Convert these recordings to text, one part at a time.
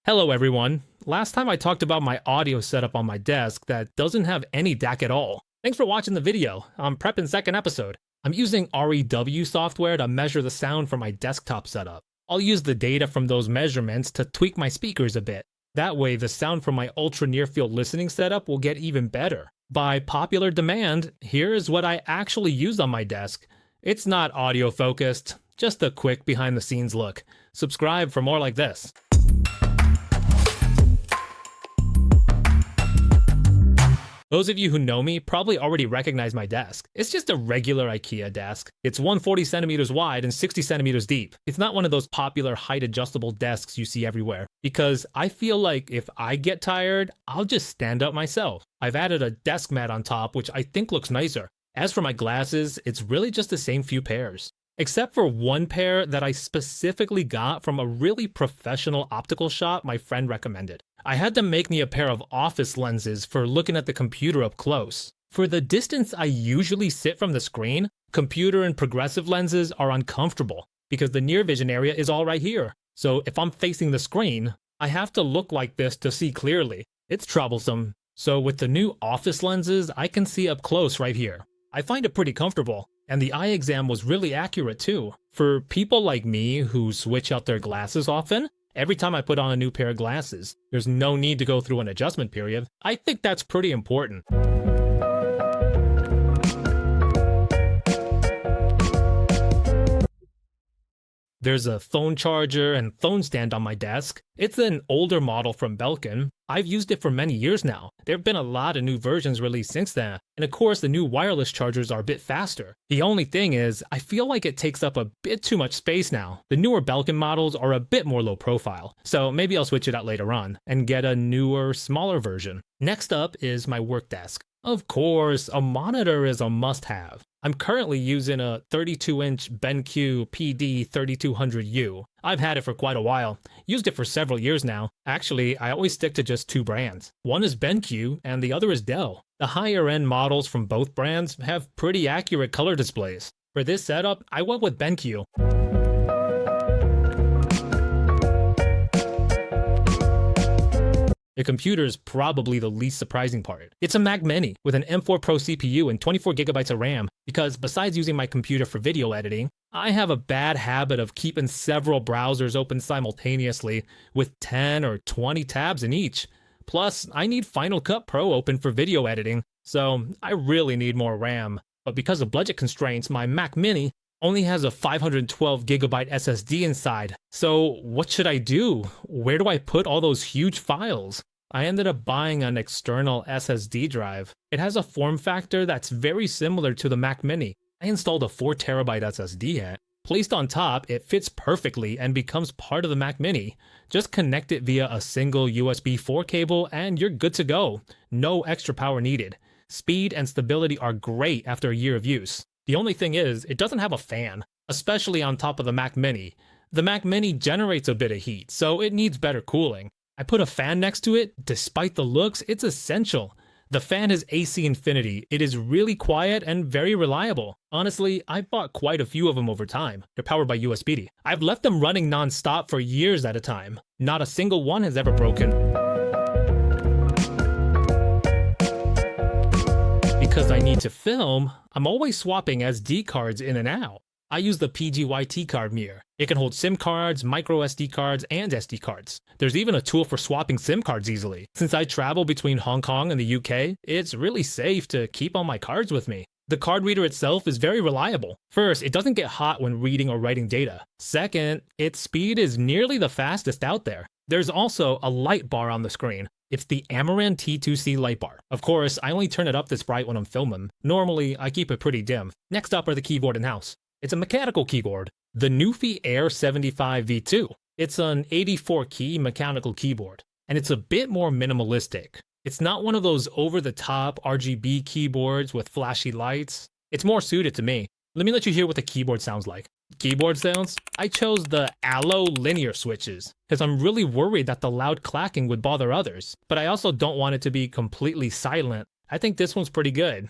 Hello everyone. Last time I talked about my audio setup on my desk that doesn't have any DAC at all. Thanks for watching the video. I'm prepping second episode. I'm using REW software to measure the sound for my desktop setup. I'll use the data from those measurements to tweak my speakers a bit. That way the sound from my ultra near field listening setup will get even better. By popular demand, here is what I actually use on my desk. It's not audio focused, just a quick behind the scenes look. Subscribe for more like this. Those of you who know me probably already recognize my desk. It's just a regular IKEA desk. It's 140 centimeters wide and 60 centimeters deep. It's not one of those popular height adjustable desks you see everywhere, because I feel like if I get tired, I'll just stand up myself. I've added a desk mat on top, which I think looks nicer. As for my glasses, it's really just the same few pairs. Except for one pair that I specifically got from a really professional optical shop my friend recommended. I had to make me a pair of office lenses for looking at the computer up close. For the distance I usually sit from the screen, computer and progressive lenses are uncomfortable because the near vision area is all right here. So if I'm facing the screen, I have to look like this to see clearly. It's troublesome. So with the new office lenses, I can see up close right here. I find it pretty comfortable. And the eye exam was really accurate too. For people like me who switch out their glasses often, every time I put on a new pair of glasses, there's no need to go through an adjustment period. I think that's pretty important. There's a phone charger and phone stand on my desk. It's an older model from Belkin. I've used it for many years now. There have been a lot of new versions released since then. And of course, the new wireless chargers are a bit faster. The only thing is, I feel like it takes up a bit too much space now. The newer Belkin models are a bit more low profile. So maybe I'll switch it out later on and get a newer, smaller version. Next up is my work desk. Of course, a monitor is a must-have. I'm currently using a 32-inch BenQ PD3200U. I've had it for quite a while. Used it for several years now. Actually, I always stick to just two brands. One is BenQ and the other is Dell. The higher-end models from both brands have pretty accurate color displays. For this setup, I went with BenQ. The computer is probably the least surprising part. It's a Mac Mini with an M4 Pro CPU and 24 gigabytes of RAM because besides using my computer for video editing, I have a bad habit of keeping several browsers open simultaneously with 10 or 20 tabs in each. Plus, I need Final Cut Pro open for video editing, so I really need more RAM. But because of budget constraints, my Mac Mini only has a 512 gigabyte SSD inside. So what should I do? Where do I put all those huge files? I ended up buying an external SSD drive. It has a form factor that's very similar to the Mac Mini. I installed a 4 terabyte SSD in it. Placed on top, it fits perfectly and becomes part of the Mac Mini. Just connect it via a single USB 4 cable and you're good to go. No extra power needed. Speed and stability are great after a year of use. The only thing is, it doesn't have a fan, especially on top of the Mac Mini. The Mac Mini generates a bit of heat, so it needs better cooling. I put a fan next to it. Despite the looks, it's essential. The fan is AC Infinity. It is really quiet and very reliable. Honestly, I've bought quite a few of them over time. They're powered by USB. I've left them running non-stop for years at a time. Not a single one has ever broken. Because I need to film, I'm always swapping SD cards in and out. I use the PGYT card mirror. It can hold SIM cards, micro SD cards, and SD cards. There's even a tool for swapping SIM cards easily. Since I travel between Hong Kong and the UK, it's really safe to keep all my cards with me. The card reader itself is very reliable. First, it doesn't get hot when reading or writing data. Second, its speed is nearly the fastest out there. There's also a light bar on the screen. It's the Amaran T2C light bar. Of course, I only turn it up this bright when I'm filming. Normally, I keep it pretty dim. Next up are the keyboard in-house. It's a mechanical keyboard, the Newfie Air 75 V2. It's an 84-key mechanical keyboard, and it's a bit more minimalistic. It's not one of those over-the-top RGB keyboards with flashy lights. It's more suited to me. Let me let you hear what the keyboard sounds like. Keyboard sounds? I chose the Allo linear switches because I'm really worried that the loud clacking would bother others, but I also don't want it to be completely silent. I think this one's pretty good.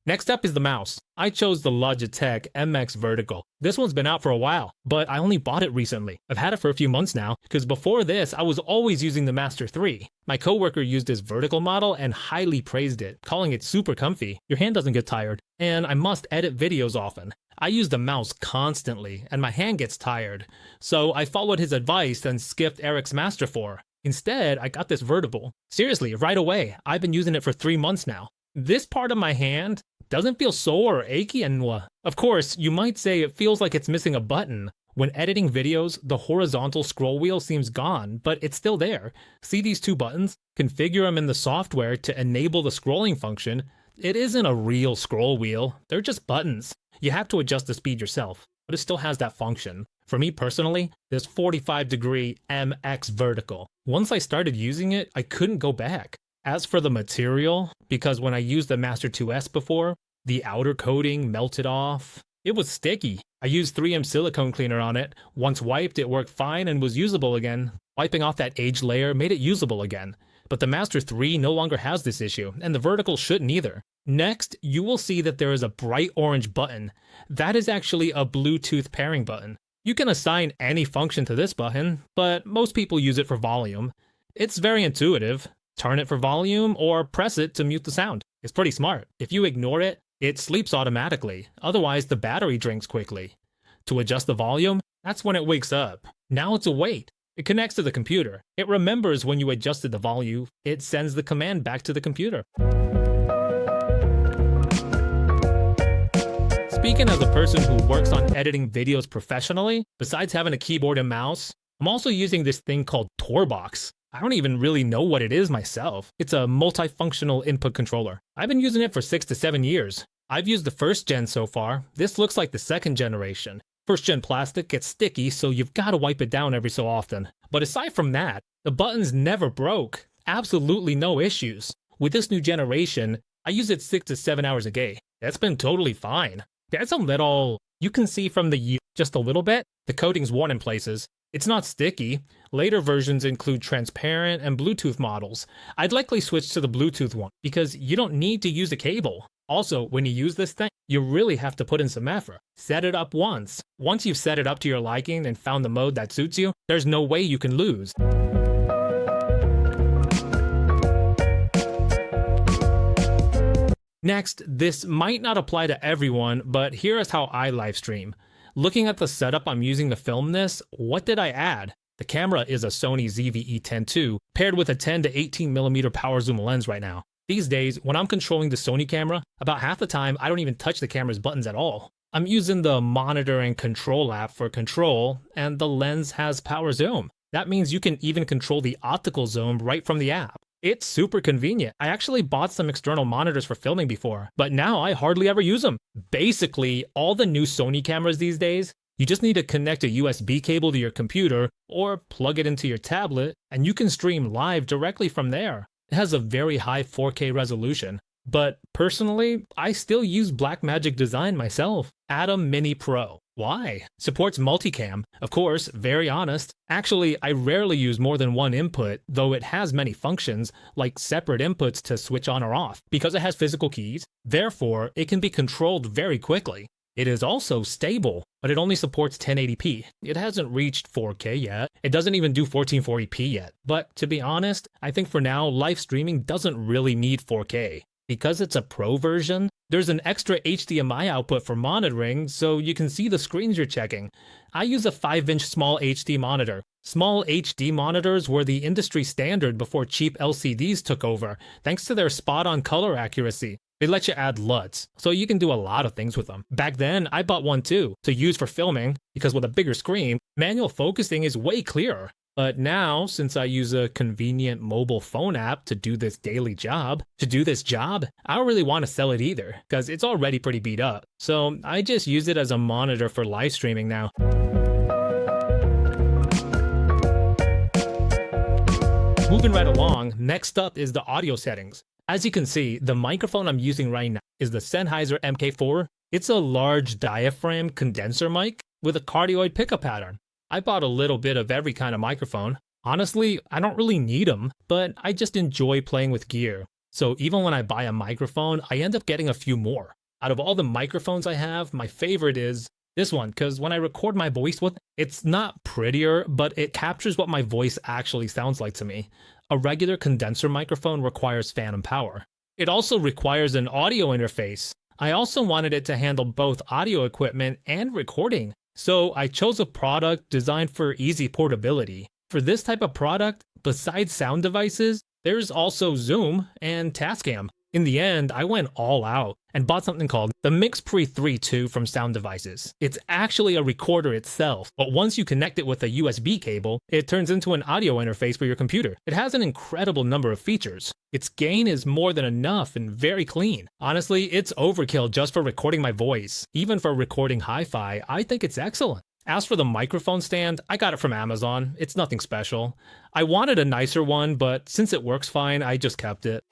Next up is the mouse. I chose the Logitech MX Vertical. This one's been out for a while, but I only bought it recently. I've had it for a few months now, because before this, I was always using the Master 3. My coworker used this vertical model and highly praised it, calling it super comfy. Your hand doesn't get tired, and I must edit videos often. I use the mouse constantly, and my hand gets tired. So I followed his advice and skipped Eric's Master 4. Instead, I got this vertical. Seriously, right away. I've been using it for 3 months now. This part of my hand doesn't feel sore or achy, and of course, you might say it feels like it's missing a button. When editing videos, the horizontal scroll wheel seems gone, but it's still there. See these 2 buttons? Configure them in the software to enable the scrolling function. It isn't a real scroll wheel, they're just buttons. You have to adjust the speed yourself, but it still has that function. For me personally, this 45-degree MX Vertical. Once I started using it, I couldn't go back. As for the material, because when I used the Master 2S before, the outer coating melted off. It was sticky. I used 3M silicone cleaner on it. Once wiped, it worked fine and was usable again. Wiping off that aged layer made it usable again. But the Master 3 no longer has this issue, and the Vertical shouldn't either. Next, you will see that there is a bright orange button. That is actually a Bluetooth pairing button. You can assign any function to this button, but most people use it for volume. It's very intuitive. Turn it for volume or press it to mute the sound. It's pretty smart. If you ignore it, it sleeps automatically. Otherwise, the battery drinks quickly. To adjust the volume, that's when it wakes up. Now it's awake. It connects to the computer. It remembers when you adjusted the volume. It sends the command back to the computer. Speaking as a person who works on editing videos professionally, besides having a keyboard and mouse, I'm also using this thing called Torbox. I don't even really know what it is myself. It's a multifunctional input controller. I've been using it for 6 to 7 years. I've used the 1st gen so far. This looks like the 2nd generation. 1st gen plastic gets sticky, so you've got to wipe it down every so often. But aside from that, the buttons never broke. Absolutely no issues. With this new generation, I use it 6 to 7 hours a day. That's been totally fine. There's a little, you can see from the just a little bit, the coating's worn in places. It's not sticky. Later versions include transparent and Bluetooth models. I'd likely switch to the Bluetooth one because you don't need to use a cable. Also, when you use this thing, you really have to put in some effort. Set it up once. Once you've set it up to your liking and found the mode that suits you, there's no way you can lose. Next, this might not apply to everyone, but here is how I live stream. Looking at the setup I'm using to film this, what did I add? The camera is a Sony ZV-E10 II, paired with a 10 to 18mm power zoom lens right now. These days, when I'm controlling the Sony camera, about half the time I don't even touch the camera's buttons at all. I'm using the monitor and control app for control, and the lens has power zoom. That means you can even control the optical zoom right from the app. It's super convenient. I actually bought some external monitors for filming before, but now I hardly ever use them. Basically, all the new Sony cameras these days, you just need to connect a USB cable to your computer or plug it into your tablet, and you can stream live directly from there. It has a very high 4K resolution. But personally, I still use Blackmagic Design myself. Atom Mini Pro. Why? Supports multicam. Of course, very honest. Actually, I rarely use more than one input, though it has many functions, like separate inputs to switch on or off. Because it has physical keys, therefore, it can be controlled very quickly. It is also stable, but it only supports 1080p. It hasn't reached 4K yet. It doesn't even do 1440p yet. But to be honest, I think for now, live streaming doesn't really need 4K. Because it's a pro version, there's an extra HDMI output for monitoring, so you can see the screens you're checking. I use a 5-inch small HD monitor. Small HD monitors were the industry standard before cheap LCDs took over, thanks to their spot-on color accuracy. They let you add LUTs, so you can do a lot of things with them. Back then, I bought one too, to use for filming, because with a bigger screen, manual focusing is way clearer. But now, since I use a convenient mobile phone app to do this job, I don't really want to sell it either, because it's already pretty beat up. So I just use it as a monitor for live streaming now. Moving right along, next up is the audio settings. As you can see, the microphone I'm using right now is the Sennheiser MK4. It's a large diaphragm condenser mic with a cardioid pickup pattern. I bought a little bit of every kind of microphone. Honestly, I don't really need them, but I just enjoy playing with gear. So even when I buy a microphone, I end up getting a few more. Out of all the microphones I have, my favorite is this one, because when I record my voice with, it's not prettier, but it captures what my voice actually sounds like to me. A regular condenser microphone requires phantom power. It also requires an audio interface. I also wanted it to handle both audio equipment and recording, so I chose a product designed for easy portability. For this type of product, besides sound devices, there's also Zoom and Tascam. In the end, I went all out and bought something called the MixPre 3.2 from Sound Devices. It's actually a recorder itself, but once you connect it with a USB cable, it turns into an audio interface for your computer. It has an incredible number of features. Its gain is more than enough and very clean. Honestly, it's overkill just for recording my voice. Even for recording hi-fi, I think it's excellent. As for the microphone stand, I got it from Amazon. It's nothing special. I wanted a nicer one, but since it works fine, I just kept it.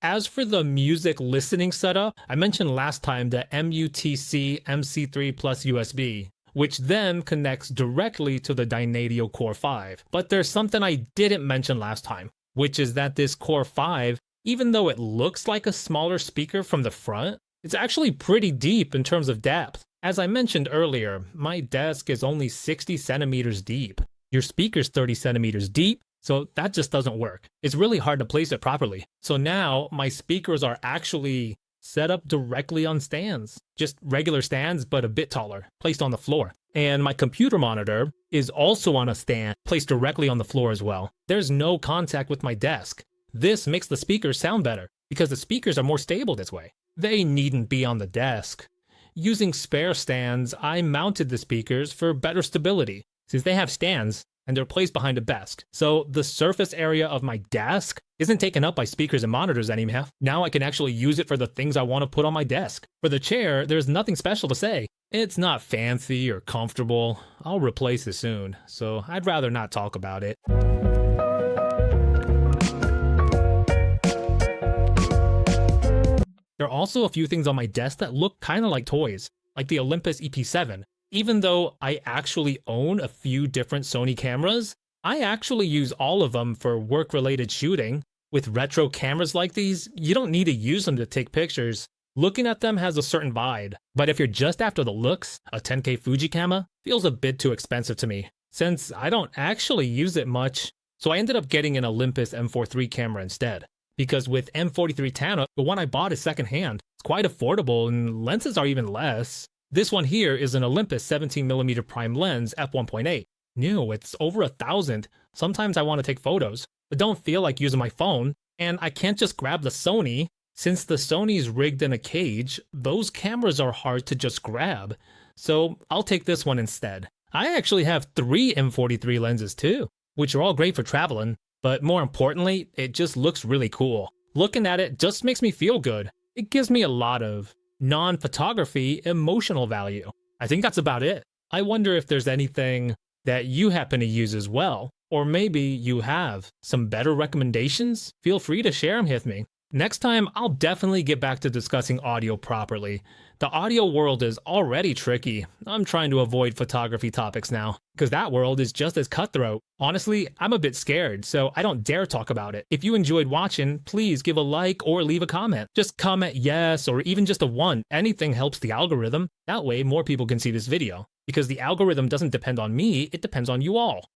As for the music listening setup, I mentioned last time the MUTC MC3 Plus USB, which then connects directly to the Dynadio Core 5. But there's something I didn't mention last time, which is that this Core 5, even though it looks like a smaller speaker from the front, it's actually pretty deep in terms of depth. As I mentioned earlier, my desk is only 60 centimeters deep. Your speaker's 30 centimeters deep, so that just doesn't work. It's really hard to place it properly. So now my speakers are actually set up directly on stands. Just regular stands, but a bit taller, placed on the floor. And my computer monitor is also on a stand, placed directly on the floor as well. There's no contact with my desk. This makes the speakers sound better, because the speakers are more stable this way. They needn't be on the desk. Using spare stands, I mounted the speakers for better stability, since they have stands, and they're placed behind a desk. So the surface area of my desk isn't taken up by speakers and monitors anymore. Now I can actually use it for the things I want to put on my desk. For the chair, there's nothing special to say. It's not fancy or comfortable. I'll replace it soon, so I'd rather not talk about it. There are also a few things on my desk that look kind of like toys, like the Olympus EP7. Even though I actually own a few different Sony cameras, I actually use all of them for work-related shooting. With retro cameras like these, you don't need to use them to take pictures. Looking at them has a certain vibe, but if you're just after the looks, a 10K Fuji camera feels a bit too expensive to me, since I don't actually use it much. So I ended up getting an Olympus M4 III camera instead. Because with M43 Tana, the one I bought is secondhand. It's quite affordable and lenses are even less. This one here is an Olympus 17mm prime lens f1.8. New, it's over $1,000. Sometimes I want to take photos, but don't feel like using my phone, and I can't just grab the Sony. Since the Sony's rigged in a cage, those cameras are hard to just grab. So I'll take this one instead. I actually have 3 M43 lenses too, which are all great for traveling, but more importantly, it just looks really cool. Looking at it just makes me feel good. It gives me a lot of non-photography emotional value. I think that's about it. I wonder if there's anything that you happen to use as well, or maybe you have some better recommendations? Feel free to share them with me. Next time, I'll definitely get back to discussing audio properly. The audio world is already tricky. I'm trying to avoid photography topics now, because that world is just as cutthroat. Honestly, I'm a bit scared, so I don't dare talk about it. If you enjoyed watching, please give a like or leave a comment. Just comment yes, or even just a 1. Anything helps the algorithm. That way, more people can see this video. Because the algorithm doesn't depend on me, it depends on you all.